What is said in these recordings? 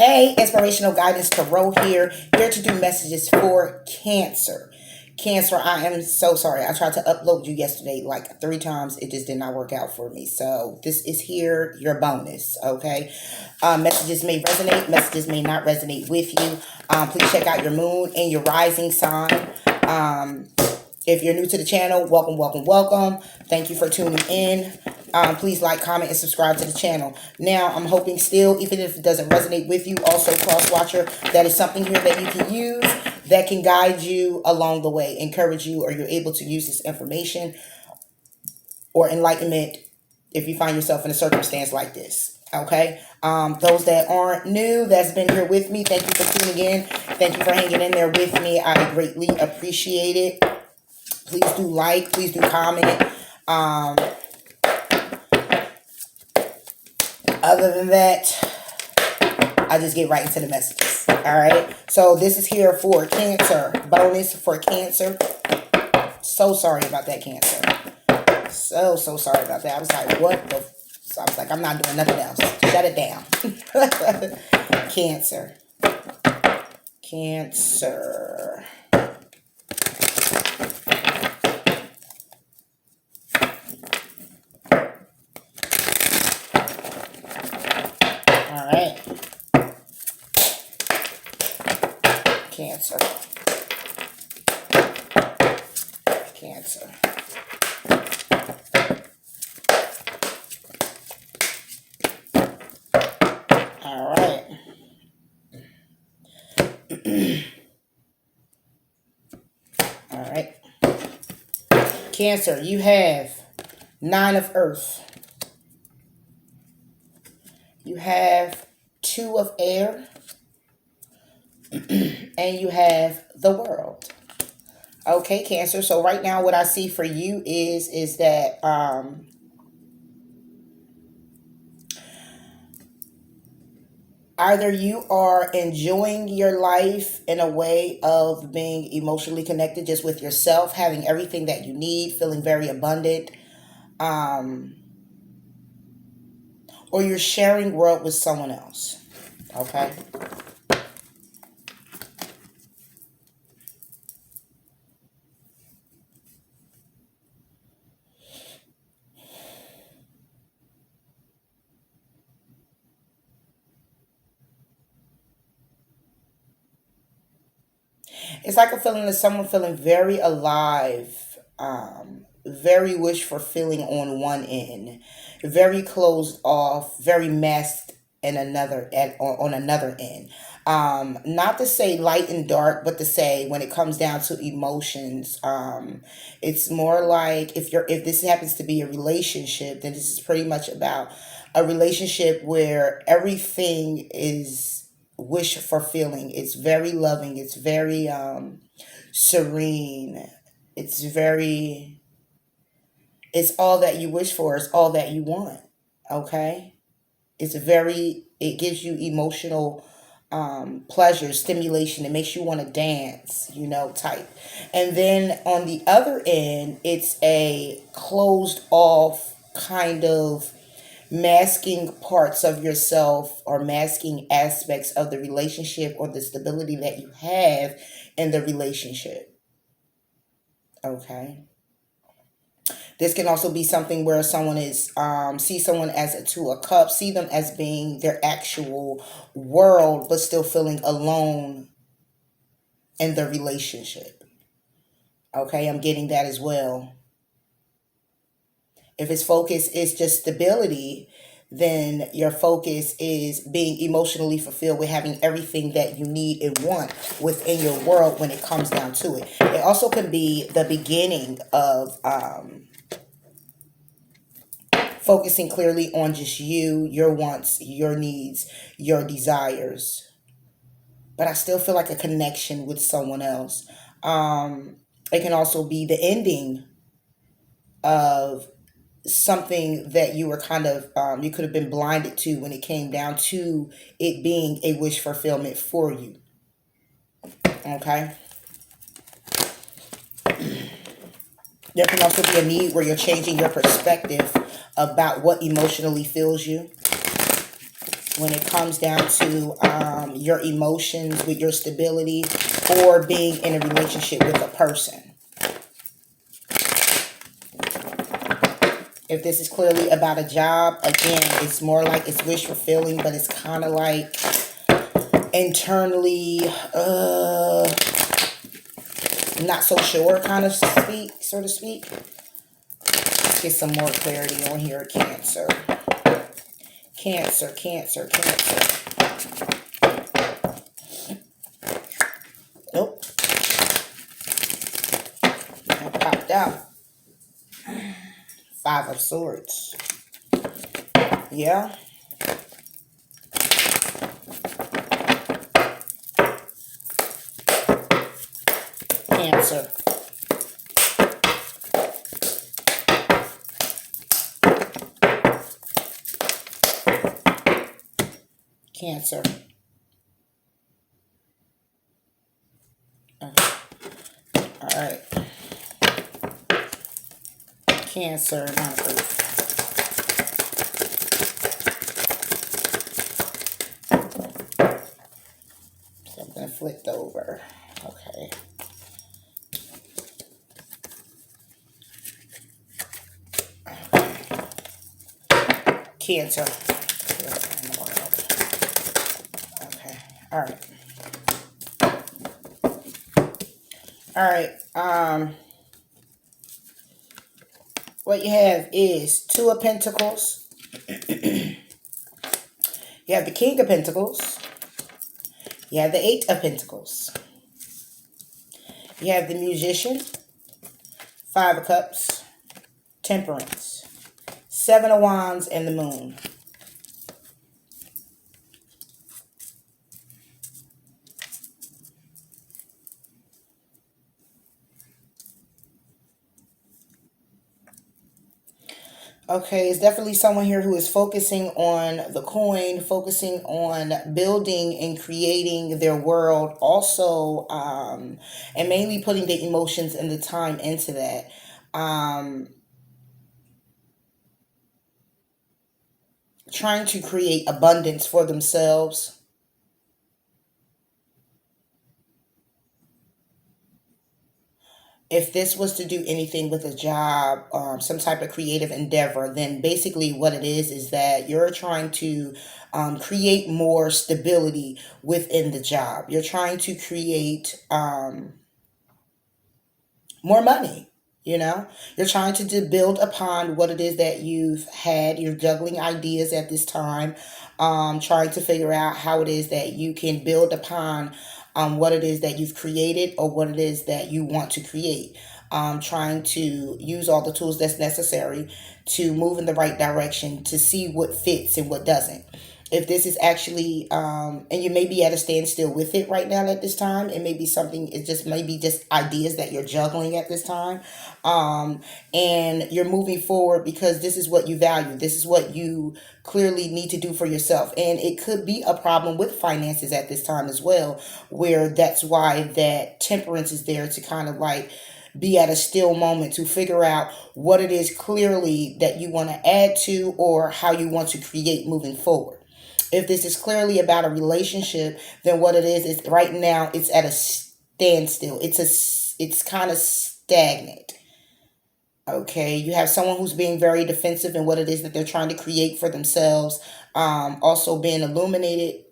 Hey, Inspirational Guidance Tarot here to do messages for Cancer. Cancer, I am so sorry. I tried to upload you yesterday like 3 times. It just did not work out for me. So this is here, your bonus, okay? Messages may resonate, messages may not resonate with you. Please check out your moon and your rising sign. If you're new to the channel, welcome, welcome, welcome. Thank you for tuning in. Please like, comment, and subscribe to the channel. Now, I'm hoping still, even if it doesn't resonate with you, also cross-watcher, that is something here that you can use that can guide you along the way, encourage you, or you're able to use this information or enlightenment if you find yourself in a circumstance like this. Okay, those that aren't new, that's been here with me, thank you for tuning in. Thank you for hanging in there with me. I greatly appreciate it. Please do like, please do comment. Other than that, I just get right into the messages. All right. So this is here for Cancer. Bonus for Cancer. So sorry about that, Cancer. So sorry about that. I was like, what the? So I was like, I'm not doing nothing else. Shut it down. Cancer. Cancer. All right. Cancer. Cancer. All right. All right. Cancer, you have 9 of Earth. You have 2 of Air. And you have the World. Okay, Cancer. So right now what I see for you is that either you are enjoying your life in a way of being emotionally connected just with yourself, having everything that you need, feeling very abundant, or you're sharing world with someone else. Okay. It's like a feeling of someone feeling very alive, very wish fulfilling on one end, very closed off, very masked in on another end. Not to say light and dark, but to say when it comes down to emotions, it's more like if this happens to be a relationship, then this is pretty much about a relationship where everything is wish fulfilling. It's very loving. It's very serene. It's all that you wish for. It's all that you want. Okay. It gives you emotional pleasure, stimulation. It makes you want to dance, type. And then on the other end, it's a closed off kind of masking parts of yourself or masking aspects of the relationship or the stability that you have in the relationship. Okay. This can also be something where someone see someone as a 2 of Cups, see them as being their actual world, but still feeling alone in the relationship. Okay, I'm getting that as well. If its focus is just stability, then your focus is being emotionally fulfilled with having everything that you need and want within your world when it comes down to it. It also can be the beginning of focusing clearly on just you, your wants, your needs, your desires. But I still feel like a connection with someone else. It can also be the ending of something that you were kind of you could have been blinded to when it came down to it being a wish fulfillment for you. Okay. There can also be a need where you're changing your perspective about what emotionally fills you. when it comes down to your emotions with your stability or being in a relationship with a person. If this is clearly about a job, again, it's more like it's wish fulfilling, but it's kind of like internally not so sure, kind of speak, so to speak. Let's get some more clarity on here. Cancer. Cancer, Cancer, Cancer. Nope. That popped out. 5 of Swords. Yeah. Cancer. Cancer. All right. Cancer, not proof. Something flipped over. Okay. Cancer. Okay. All right. All right. What you have is 2 of Pentacles. You have the King of Pentacles. You have the 8 of Pentacles. You have the Musician. 5 of Cups. Temperance. 7 of Wands and the Moon. Okay, it's definitely someone here who is focusing on the coin, focusing on building and creating their world also, and mainly putting the emotions and the time into that. Trying to create abundance for themselves. If this was to do anything with a job, some type of creative endeavor, then basically what it is that you're trying to create more stability within the job. You're trying to create more money. You know, you're trying to build upon what it is that you've had. You're juggling ideas at this time, trying to figure out how it is that you can build upon what it is that you've created or what it is that you want to create. Trying to use all the tools that's necessary to move in the right direction, to see what fits and what doesn't. If this is actually, and you may be at a standstill with it right now at this time, it may be something, it just maybe just ideas that you're juggling at this time. And you're moving forward because this is what you value. This is what you clearly need to do for yourself. And it could be a problem with finances at this time as well, where that's why that temperance is there to kind of like be at a still moment to figure out what it is clearly that you want to add to or how you want to create moving forward. If this is clearly about a relationship, then what it is right now it's at a standstill. It's kind of stagnant. Okay, you have someone who's being very defensive in what it is that they're trying to create for themselves. Also being illuminated,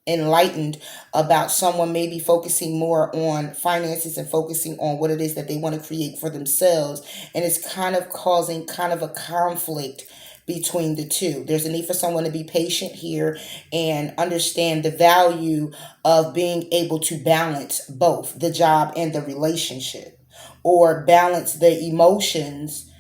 enlightened about someone maybe focusing more on finances and focusing on what it is that they want to create for themselves. And it's kind of causing kind of a conflict between the two. There's a need for someone to be patient here and understand the value of being able to balance both the job and the relationship, or balance the emotions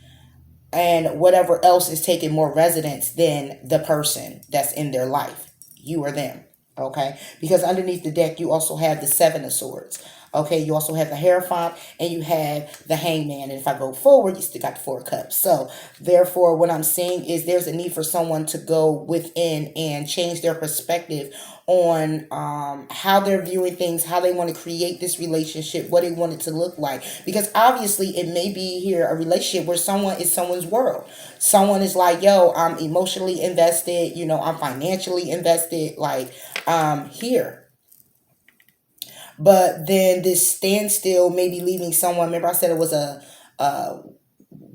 and whatever else is taking more residence than the person that's in their life, you or them. Okay, because underneath the deck you also have the 7 of Swords. Okay, you also have the Hierophant and you have the Hangman. And if I go forward, you still got the Four of Cups. So therefore, what I'm seeing is there's a need for someone to go within and change their perspective on how they're viewing things, how they want to create this relationship, what they want it to look like. Because obviously, it may be here a relationship where someone is someone's world. Someone is like, yo, I'm emotionally invested, you know, I'm financially invested, like here. But then this standstill may be leaving someone. Remember, I said it was uh,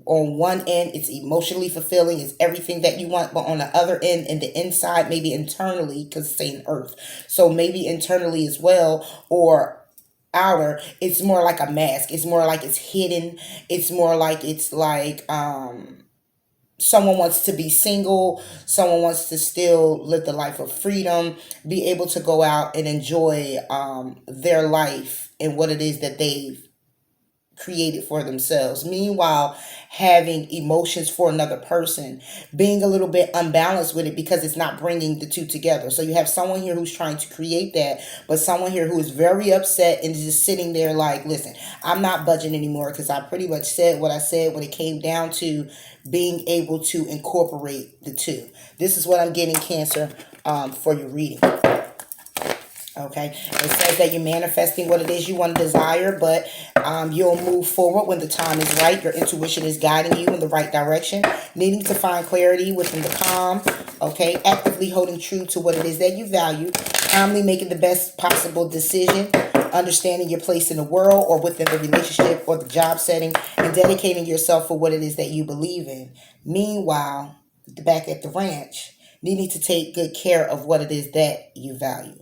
on one end, it's emotionally fulfilling, it's everything that you want. But on the other end, and the inside, maybe internally, because it's saying earth. So maybe internally as well, or outer, it's more like a mask. It's more like it's hidden. It's more like it's like someone wants to be single, someone wants to still live the life of freedom, be able to go out and enjoy their life and what it is that they've created for themselves. Meanwhile, having emotions for another person, being a little bit unbalanced with it because it's not bringing the two together. So you have someone here who's trying to create that, but someone here who is very upset and just sitting there like, listen, I'm not budging anymore because I pretty much said what I said when it came down to being able to incorporate the two. This is what I'm getting, Cancer, for your reading. Okay, it says that you're manifesting what it is you want to desire, but you'll move forward when the time is right. Your intuition is guiding you in the right direction. Needing to find clarity within the calm. Okay, actively holding true to what it is that you value. Calmly making the best possible decision. Understanding your place in the world or within the relationship or the job setting. And dedicating yourself for what it is that you believe in. Meanwhile, back at the ranch, needing to take good care of what it is that you value.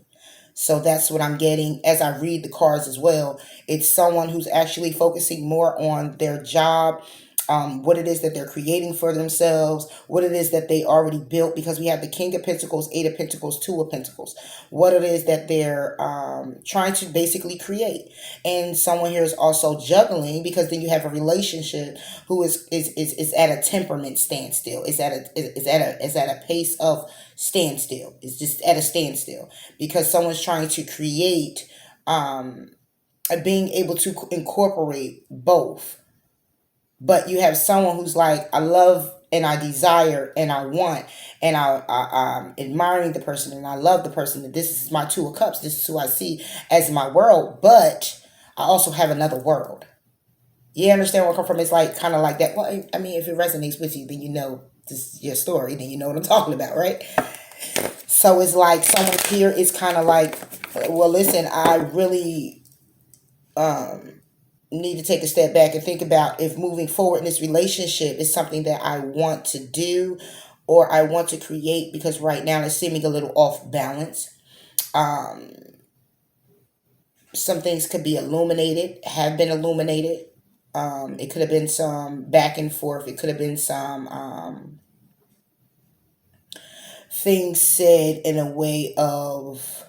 So that's what I'm getting as I read the cards as well. It's someone who's actually focusing more on their job, what it is that they're creating for themselves, what it is that they already built, because we have the King of Pentacles, Eight of Pentacles, Two of Pentacles, what it is that they're trying to basically create. And someone here is also juggling, because then you have a relationship who is at a temperament standstill. It's at a pace of standstill. It's just at a standstill because someone's trying to create being able to incorporate both. But you have someone who's like, I love and I desire and I want and I'm admiring the person and I love the person. And this is my Two of Cups. This is who I see as my world. But I also have another world. You understand where I come from? It's like kind of like that. Well, I mean, if it resonates with you, then you know this is your story. Then you know what I'm talking about, right? So it's like someone here is kind of like, well, listen, I really need to take a step back and think about if moving forward in this relationship is something that I want to do or I want to create, because right now it's seeming a little off balance. Some things could be illuminated, have been illuminated. It could have been some back and forth. It could have been some things said in a way of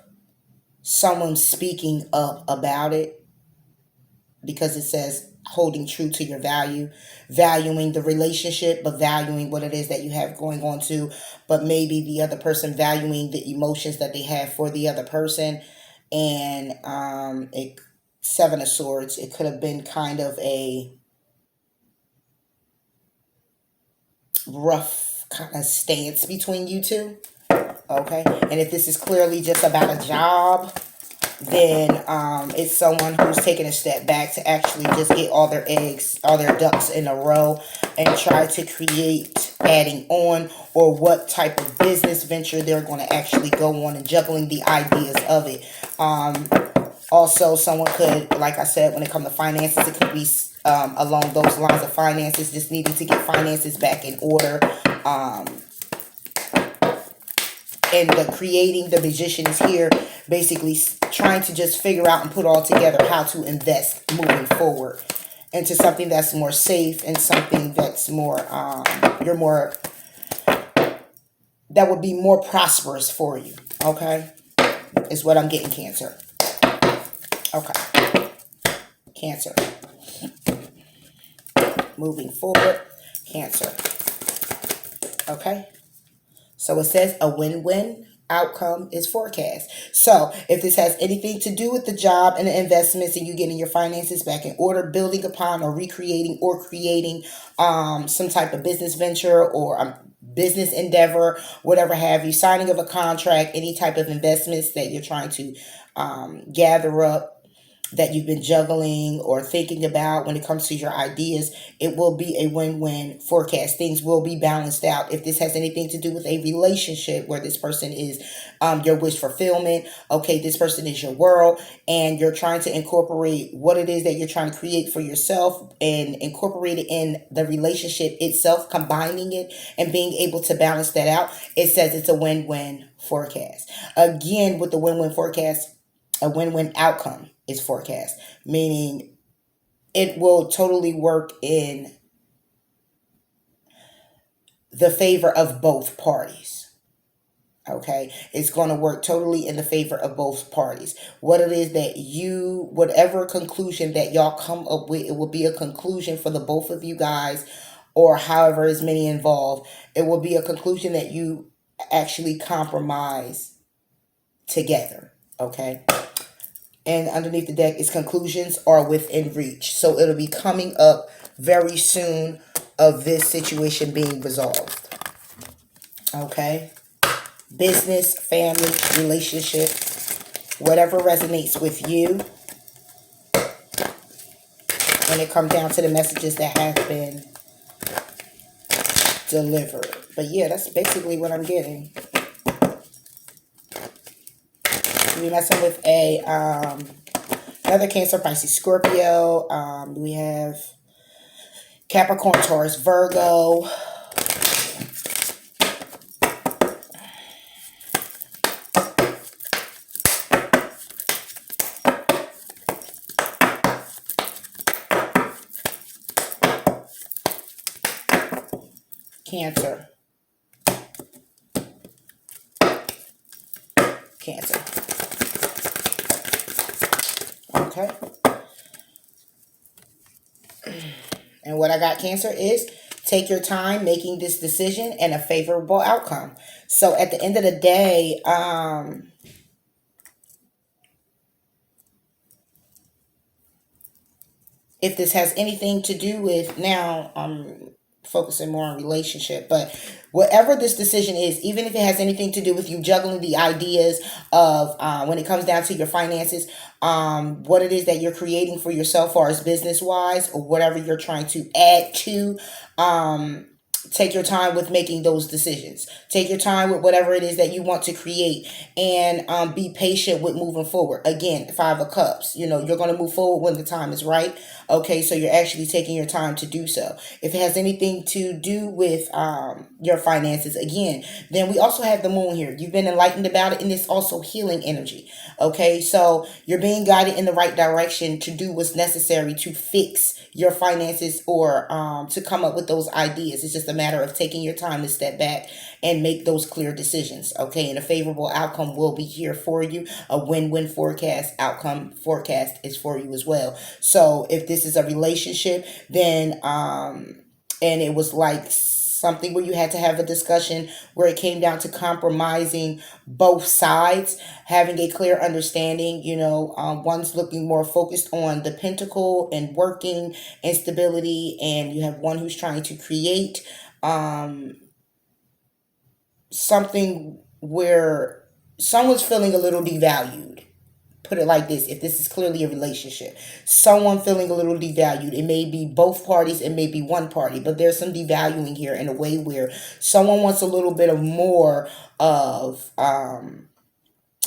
someone speaking up about it, because it says holding true to your value, valuing the relationship, but valuing what it is that you have going on too. But maybe the other person valuing the emotions that they have for the other person. And Seven of Swords, it could have been kind of a rough kind of stance between you two. Okay, and if this is clearly just about a job, then it's someone who's taking a step back to actually just get all their eggs, all their ducks in a row and try to create adding on, or what type of business venture they're going to actually go on, and juggling the ideas of it. Also, someone could, like I said, when it comes to finances, it could be along those lines of finances, just needing to get finances back in order. And the creating, the magician is here basically trying to just figure out and put all together how to invest moving forward into something that's more safe and something that's more, that would be more prosperous for you. Okay? Is what I'm getting, Cancer. Okay. Cancer. Moving forward, Cancer. Okay? So it says a win-win, outcome is forecast. So if this has anything to do with the job and the investments and you getting your finances back in order, building upon or recreating or creating some type of business venture or business endeavor, whatever have you, signing of a contract, any type of investments that you're trying to gather up, that you've been juggling or thinking about when it comes to your ideas, it will be a win-win forecast. Things will be balanced out. If this has anything to do with a relationship where this person is your wish fulfillment, okay, this person is your world, and you're trying to incorporate what it is that you're trying to create for yourself and incorporate it in the relationship itself, combining it and being able to balance that out, it says it's a win-win forecast. Again, with the win-win forecast, a win-win outcome is forecast, meaning it will totally work in the favor of both parties. Okay, it's going to work totally in the favor of both parties. What it is that you, whatever conclusion that y'all come up with, it will be a conclusion for the both of you guys, or however as many involved. It will be a conclusion that you actually compromise together. Okay. And underneath the deck is conclusions are within reach. So it'll be coming up very soon of this situation being resolved. Okay. Business, family, relationship, whatever resonates with you when it comes down to the messages that have been delivered. But yeah, that's basically what I'm getting. We're messing with another Cancer, Pisces, Scorpio. We have Capricorn, Taurus, Virgo. Cancer. Cancer. Okay. And what I got, Cancer, is take your time making this decision and a favorable outcome. So at the end of the day, if this has anything to do with, now I'm focusing more on relationship, but whatever this decision is, even if it has anything to do with you juggling the ideas of when it comes down to your finances, what it is that you're creating for yourself or as business wise, or whatever you're trying to add to, take your time with making those decisions. Take your time with whatever it is that you want to create, and be patient with moving forward. Again, Five of Cups, you're going to move forward when the time is right. Okay, so you're actually taking your time to do so. If it has anything to do with your finances, again, then we also have the moon here. You've been enlightened about it, and it's also healing energy. Okay, so you're being guided in the right direction to do what's necessary to fix your finances, or to come up with those ideas. It's just a matter of taking your time to step back and make those clear decisions. Okay, and a favorable outcome will be here for you. A win-win forecast outcome forecast is for you as well. So if this is a relationship, then and it was like something where you had to have a discussion where it came down to compromising both sides, having a clear understanding. One's looking more focused on the pentacle and working and stability, and you have one who's trying to create something where someone's feeling a little devalued. Put it like this: if this is clearly a relationship, someone feeling a little devalued. It may be both parties, it may be one party, but there's some devaluing here in a way where someone wants a little bit of more of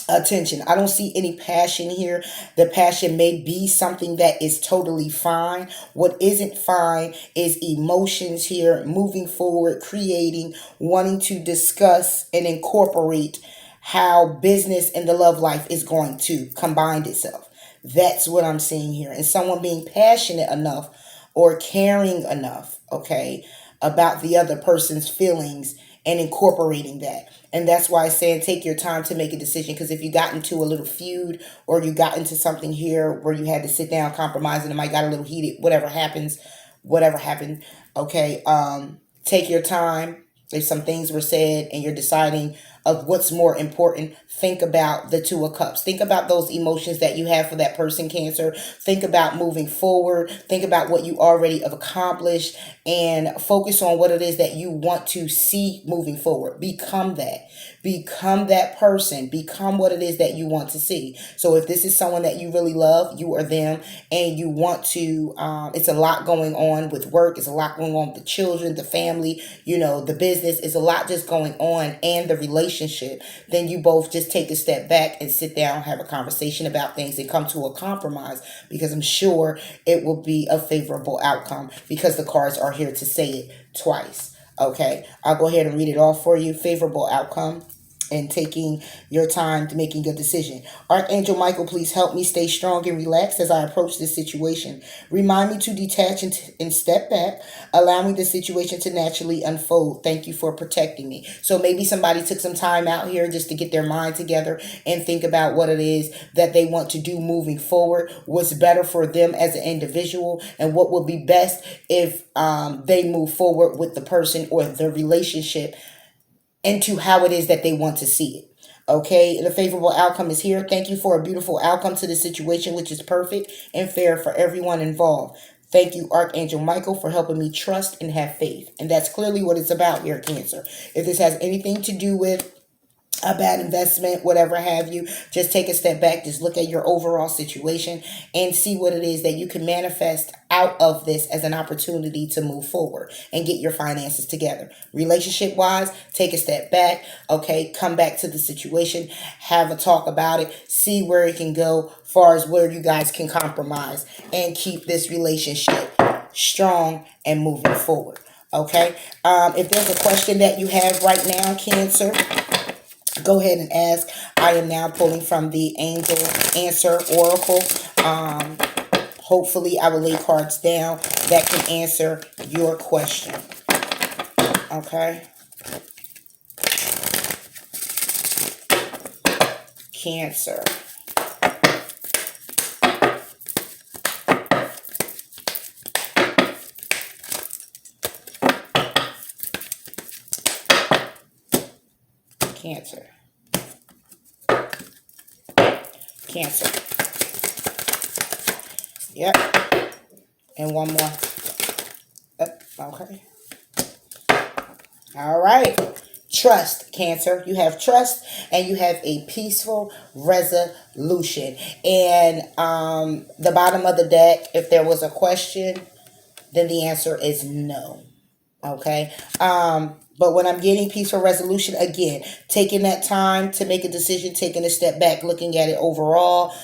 attention. I don't see any passion here. The passion may be something that is totally fine. What isn't fine is emotions here, moving forward, creating, wanting to discuss and incorporate how business and the love life is going to combine itself. That's what I'm seeing here. And someone being passionate enough or caring enough, okay, about the other person's feelings and incorporating that. And that's why I'm saying take your time to make a decision, because if you got into a little feud or you got into something here where you had to sit down, compromise, and it might got a little heated, whatever happened, okay, take your time. If some things were said and you're deciding of what's more important. Think about the Two of Cups. Think about those emotions that you have for that person, Cancer. Think about moving forward. Think about what you already have accomplished and focus on what it is that you want to see moving forward. Become that. Become that person. Become what it is that you want to see. So if this is someone that you really love, you or them, and you want to, it's a lot going on with work. It's a lot going on with the children, the family, the business. It's a lot just going on and the relationship. Then you both just take a step back and sit down, have a conversation about things and come to a compromise, because I'm sure it will be a favorable outcome because the cards are here to say it twice. Okay, I'll go ahead and read it off for you. Favorable outcome and taking your time to making a decision. Archangel Michael, please help me stay strong and relaxed as I approach this situation. Remind me to detach and step back. Allow me the situation to naturally unfold. Thank you for protecting me. So maybe somebody took some time out here just to get their mind together and think about what it is that they want to do moving forward, what's better for them as an individual, and what would be best if they move forward with the person or the relationship into how it is that they want to see it. Okay, the favorable outcome is here. Thank you for a beautiful outcome to the situation, which is perfect and fair for everyone involved. Thank you, Archangel Michael, for helping me trust and have faith. And that's clearly what it's about here, Cancer. If this has anything to do with a bad investment, whatever have you, just take a step back, just look at your overall situation and see what it is that you can manifest out of this as an opportunity to move forward and get your finances together. Relationship wise, take a step back. Okay, come back to the situation, have a talk about it, see where it can go, far as where you guys can compromise and keep this relationship strong and moving forward. Okay, if there's a question that you have right now, Cancer, go ahead and ask. I am now pulling from the Angel Answer Oracle. Hopefully I will lay cards down that can answer your question. Okay. Cancer. Cancer. Cancer. Yep. And one more. Yep. Okay. All right. Trust, Cancer. You have trust and you have a peaceful resolution. And the bottom of the deck, if there was a question, then the answer is no. Okay. But when I'm getting peaceful resolution, again, taking that time to make a decision, taking a step back, looking at it overall,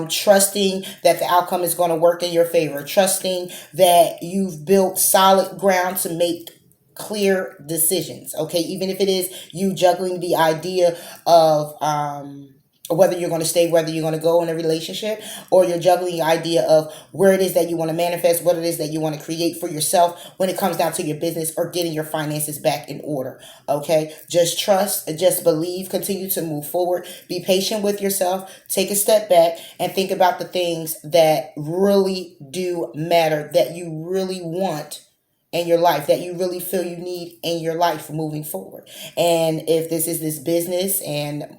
trusting that the outcome is going to work in your favor, trusting that you've built solid ground to make clear decisions. Okay. Even if it is you juggling the idea of, whether you're going to stay, whether you're going to go in a relationship, or you're juggling the idea of where it is that you want to manifest, what it is that you want to create for yourself when it comes down to your business or getting your finances back in order. Okay. Just trust, just believe, continue to move forward, be patient with yourself, take a step back and think about the things that really do matter, that you really want in your life, that you really feel you need in your life moving forward. And if this is this business and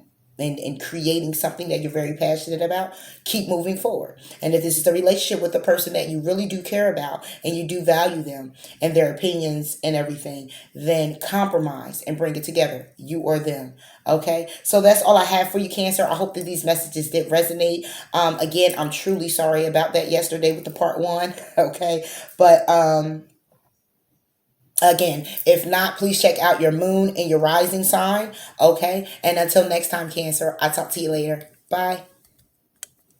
creating something that you're very passionate about, keep moving forward. And if this is a relationship with the person that you really do care about and you do value them and their opinions and everything, then compromise and bring it together, you or them. Okay, so that's all I have for you, Cancer. I hope that these messages did resonate. Again, I'm truly sorry about that yesterday with the part 1. Okay, but again, if not, please check out your moon and your rising sign. Okay. And until next time, Cancer, I'll talk to you later. Bye.